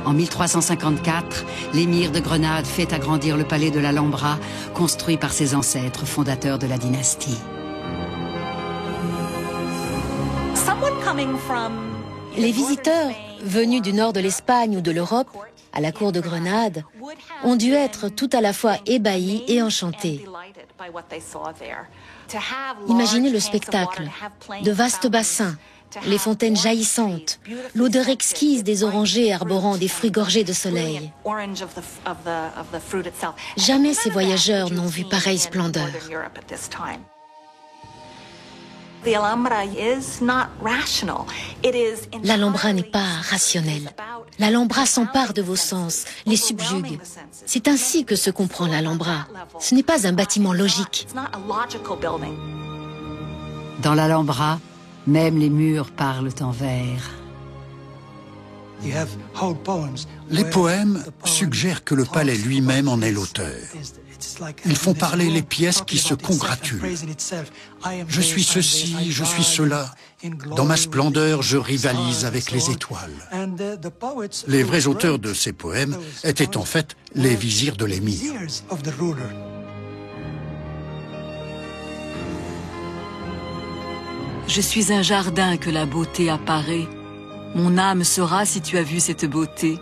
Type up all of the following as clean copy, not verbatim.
En 1354, l'émir de Grenade fait agrandir le palais de l'Alhambra, construit par ses ancêtres fondateurs de la dynastie. Les visiteurs venus du nord de l'Espagne ou de l'Europe, à la cour de Grenade, ont dû être tout à la fois ébahis et enchantés. Imaginez le spectacle, de vastes bassins, les fontaines jaillissantes, l'odeur exquise des orangers arborant des fruits gorgés de soleil. Jamais ces voyageurs n'ont vu pareille splendeur. L'Alhambra n'est pas rationnelle. L'Alhambra s'empare de vos sens, les subjugue. C'est ainsi que se comprend l'Alhambra. Ce n'est pas un bâtiment logique. Dans l'Alhambra, même les murs parlent en vers. Les poèmes suggèrent que le palais lui-même en est l'auteur. Ils font parler les pièces qui se congratulent. Je suis ceci, je suis cela. Dans ma splendeur, je rivalise avec les étoiles. Les vrais auteurs de ces poèmes étaient en fait les vizirs de l'émir. Je suis un jardin que la beauté apparaît. Mon âme sera si tu as vu cette beauté.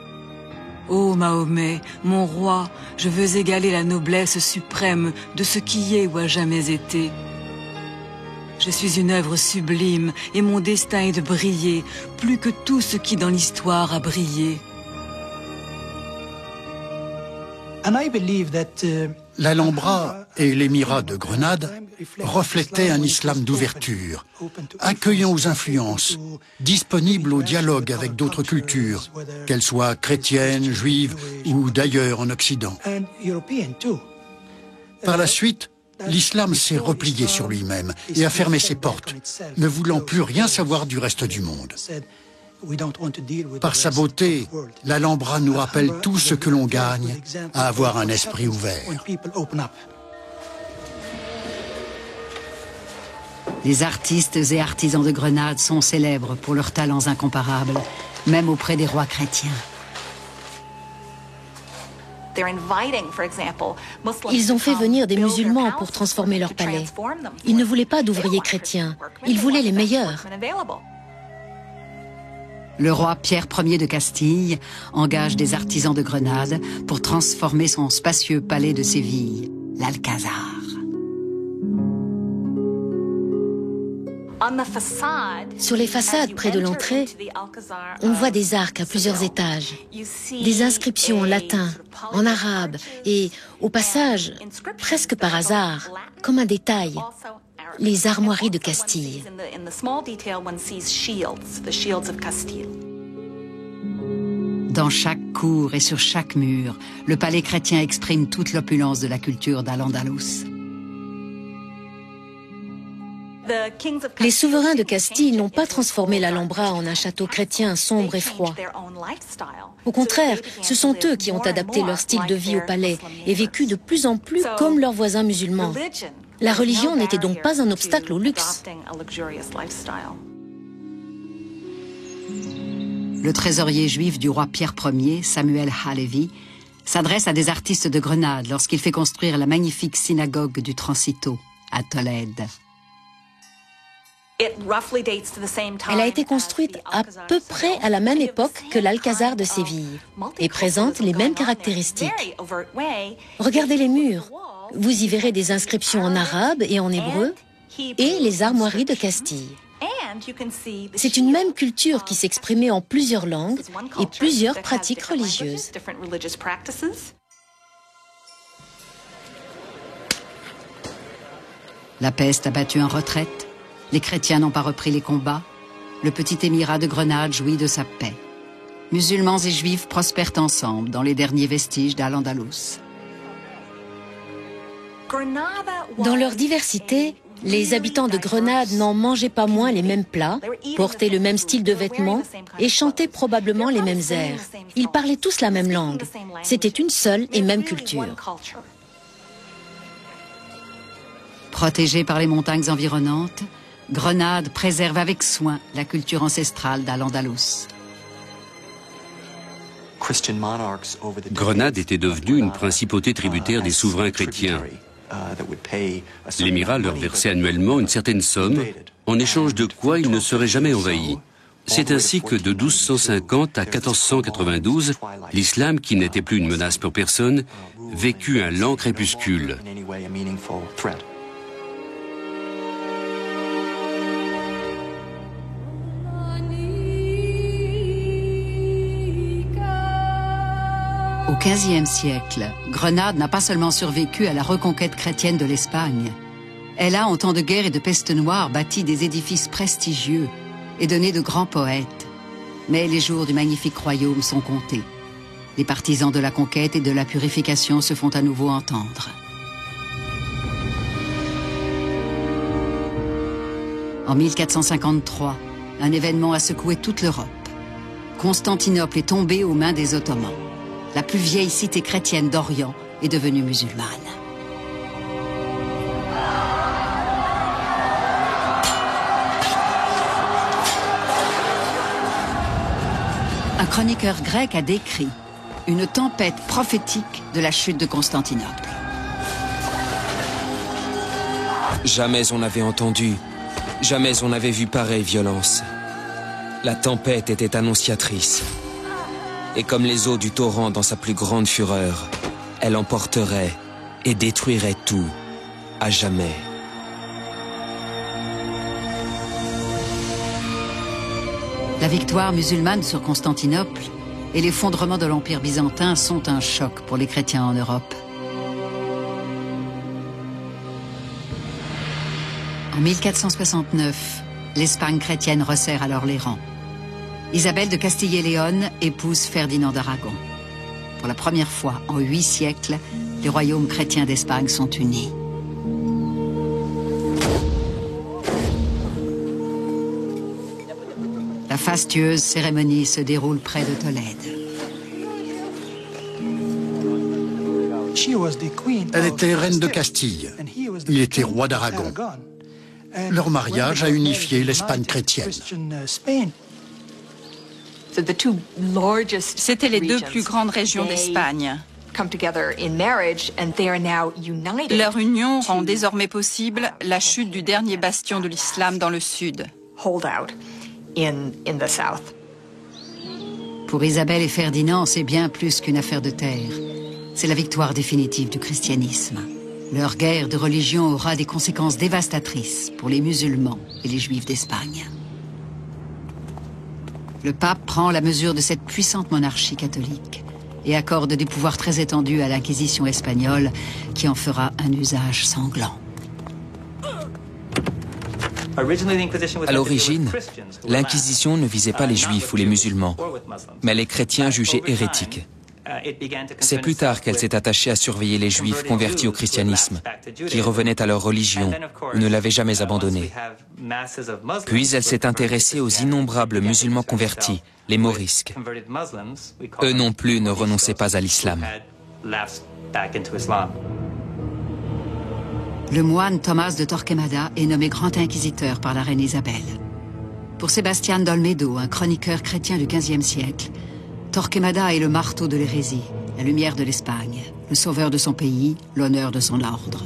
Ô Mahomet, mon roi, je veux égaler la noblesse suprême de ce qui est ou a jamais été. Je suis une œuvre sublime et mon destin est de briller plus que tout ce qui dans l'histoire a brillé. L'Alhambra et l'émirat de Grenade reflétaient un islam d'ouverture, accueillant aux influences, disponible au dialogue avec d'autres cultures, qu'elles soient chrétiennes, juives ou d'ailleurs en Occident. Par la suite, l'islam s'est replié sur lui-même et a fermé ses portes, ne voulant plus rien savoir du reste du monde. Par sa beauté, l'Alhambra nous rappelle tout ce que l'on gagne à avoir un esprit ouvert. Les artistes et artisans de Grenade sont célèbres pour leurs talents incomparables, même auprès des rois chrétiens. Ils ont fait venir des musulmans pour transformer leur palais. Ils ne voulaient pas d'ouvriers chrétiens, ils voulaient les meilleurs. Le roi Pierre Ier de Castille engage des artisans de Grenade pour transformer son spacieux palais de Séville, l'Alcazar. Sur les façades près de l'entrée, on voit des arcs à plusieurs étages, des inscriptions en latin, en arabe et, au passage, presque par hasard, comme un détail, les armoiries de Castille. Dans chaque cour et sur chaque mur, le palais chrétien exprime toute l'opulence de la culture d'Al-Andalus. Les souverains de Castille n'ont pas transformé l'Alhambra en un château chrétien sombre et froid. Au contraire, ce sont eux qui ont adapté leur style de vie au palais et vécu de plus en plus comme leurs voisins musulmans. La religion n'était donc pas un obstacle au luxe. Le trésorier juif du roi Pierre Ier, Samuel Halevi, s'adresse à des artistes de Grenade lorsqu'il fait construire la magnifique synagogue du Transito à Tolède. Elle a été construite à peu près à la même époque que l'Alcazar de Séville et présente les mêmes caractéristiques. Regardez les murs. Vous y verrez des inscriptions en arabe et en hébreu et les armoiries de Castille. C'est une même culture qui s'exprimait en plusieurs langues et plusieurs pratiques religieuses. La peste a battu en retraite. Les chrétiens n'ont pas repris les combats. Le petit émirat de Grenade jouit de sa paix. Musulmans et juifs prospèrent ensemble dans les derniers vestiges d'Al-Andalus. Dans leur diversité, les habitants de Grenade n'en mangeaient pas moins les mêmes plats, portaient le même style de vêtements et chantaient probablement les mêmes airs. Ils parlaient tous la même langue. C'était une seule et même culture. Protégée par les montagnes environnantes, Grenade préserve avec soin la culture ancestrale d'Al-Andalus. Grenade était devenue une principauté tributaire des souverains chrétiens. L'émirat leur versait annuellement une certaine somme, en échange de quoi ils ne seraient jamais envahis. C'est ainsi que de 1250 à 1492, l'islam, qui n'était plus une menace pour personne, vécut un lent crépuscule. Au XVe siècle, Grenade n'a pas seulement survécu à la reconquête chrétienne de l'Espagne. Elle a, en temps de guerre et de peste noire, bâti des édifices prestigieux et donné de grands poètes. Mais les jours du magnifique royaume sont comptés. Les partisans de la conquête et de la purification se font à nouveau entendre. En 1453, un événement a secoué toute l'Europe. Constantinople est tombée aux mains des Ottomans. La plus vieille cité chrétienne d'Orient est devenue musulmane. Un chroniqueur grec a décrit une tempête prophétique de la chute de Constantinople. Jamais on n'avait entendu, jamais on n'avait vu pareille violence. La tempête était annonciatrice. Et comme les eaux du torrent dans sa plus grande fureur, elle emporterait et détruirait tout, à jamais. La victoire musulmane sur Constantinople et l'effondrement de l'Empire byzantin sont un choc pour les chrétiens en Europe. En 1469, l'Espagne chrétienne resserre alors les rangs. Isabelle de Castille et Léon épouse Ferdinand d'Aragon. Pour la première fois en 8 siècles, les royaumes chrétiens d'Espagne sont unis. La fastueuse cérémonie se déroule près de Tolède. Elle était reine de Castille. Il était roi d'Aragon. Leur mariage a unifié l'Espagne chrétienne. C'étaient les 2 plus grandes régions d'Espagne. Leur union rend désormais possible la chute du dernier bastion de l'islam dans le sud. Pour Isabelle et Ferdinand, c'est bien plus qu'une affaire de terre. C'est la victoire définitive du christianisme. Leur guerre de religion aura des conséquences dévastatrices pour les musulmans et les juifs d'Espagne. Le pape prend la mesure de cette puissante monarchie catholique et accorde des pouvoirs très étendus à l'Inquisition espagnole qui en fera un usage sanglant. À l'origine, l'Inquisition ne visait pas les juifs ou les musulmans, mais les chrétiens jugés hérétiques. C'est plus tard qu'elle s'est attachée à surveiller les juifs convertis au christianisme, qui revenaient à leur religion ou ne l'avaient jamais abandonnée. Puis elle s'est intéressée aux innombrables musulmans convertis, les morisques. Eux non plus ne renonçaient pas à l'islam. Le moine Thomas de Torquemada est nommé grand inquisiteur par la reine Isabelle. Pour Sebastián d'Olmedo, un chroniqueur chrétien du XVe siècle, Torquemada est le marteau de l'hérésie, la lumière de l'Espagne, le sauveur de son pays, l'honneur de son ordre.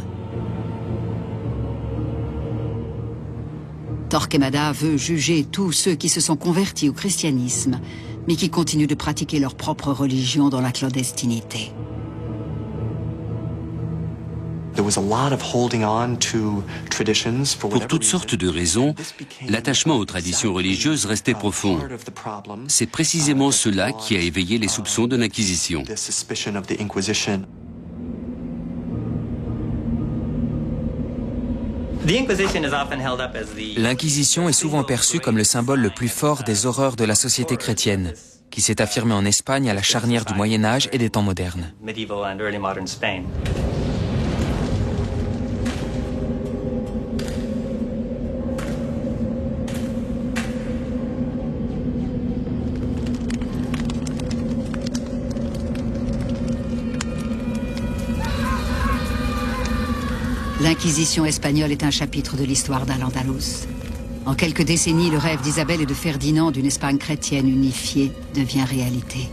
Torquemada veut juger tous ceux qui se sont convertis au christianisme, mais qui continuent de pratiquer leur propre religion dans la clandestinité. Pour toutes sortes de raisons, l'attachement aux traditions religieuses restait profond. C'est précisément cela qui a éveillé les soupçons de l'Inquisition. L'Inquisition est souvent perçue comme le symbole le plus fort des horreurs de la société chrétienne, qui s'est affirmée en Espagne à la charnière du Moyen Âge et des temps modernes. L'Inquisition espagnole est un chapitre de l'histoire d'Al-Andalus. En quelques décennies, le rêve d'Isabelle et de Ferdinand d'une Espagne chrétienne unifiée devient réalité.